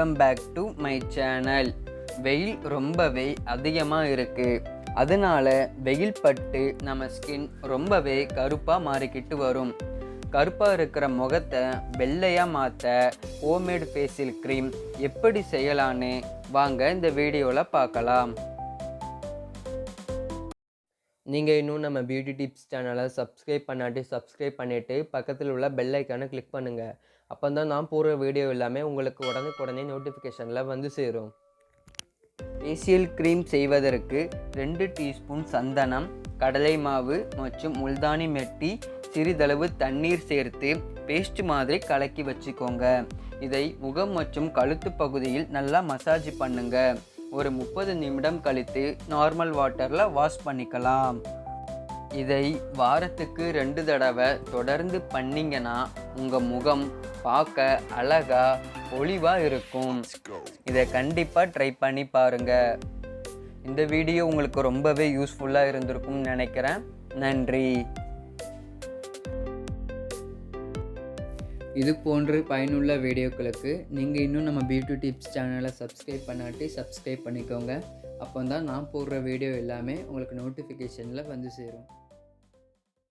Welcome back to my channel. வெயில் ரொம்பவே அதிகமாக இருக்குது. அதனால வெயில் பட்டு நம்ம ஸ்கின் ரொம்பவே கருப்பாக மாறிக்கிட்டு வரும். கருப்பாக இருக்கிற முகத்தை வெள்ளையாக மாற்ற ஹோம்மேட் ஃபேஷியல் க்ரீம் எப்படி செய்யலான்னு வாங்க இந்த வீடியோவில் பார்க்கலாம். நீங்கள் இன்னும் நம்ம பியூட்டி டிப்ஸ் சேனலை சப்ஸ்கிரைப் சப்ஸ்கிரைப் பண்ணிவிட்டு பக்கத்தில் உள்ள பெல் ஐக்கானை கிளிக் பண்ணுங்கள். அப்போ தான் நான் போடுற வீடியோ எல்லாமே உங்களுக்கு உடனே நோட்டிஃபிகேஷனில் வந்து சேரும். ஃபேஷியல் க்ரீம் செய்வதற்கு 2 டீஸ்பூன் சந்தனம், கடலை மாவு மற்றும் முல்தானி மெட்டி, சிறிதளவு தண்ணீர் சேர்த்து பேஸ்ட் மாதிரி கலக்கி வச்சுக்கோங்க. இதை முகம் மற்றும் கழுத்து பகுதியில் நல்லா மசாஜ் பண்ணுங்க. ஒரு 30 நிமிடம் கழித்து நார்மல் வாட்டரில் வாஷ் பண்ணிக்கலாம். இதை வாரத்துக்கு 2 தடவை தொடர்ந்து பண்ணிங்கன்னா உங்கள் முகம் பார்க்க அழகா ஒளிவாக இருக்கும். இதை கண்டிப்பாக ட்ரை பண்ணி பாருங்கள். இந்த வீடியோ உங்களுக்கு ரொம்பவே யூஸ்ஃபுல்லாக இருந்திருக்கும்னு நினைக்கிறேன். நன்றி. இது போன்ற பயனுள்ள வீடியோக்களுக்கு நீங்கள் இன்னும் நம்ம பியூட்டி டிப்ஸ் சேனலை சப்ஸ்கிரைப் பண்ணிக்கோங்க. அப்போ தான் நான் போடுற வீடியோ எல்லாமே உங்களுக்கு நோட்டிஃபிகேஷனில் வந்து சேரும்.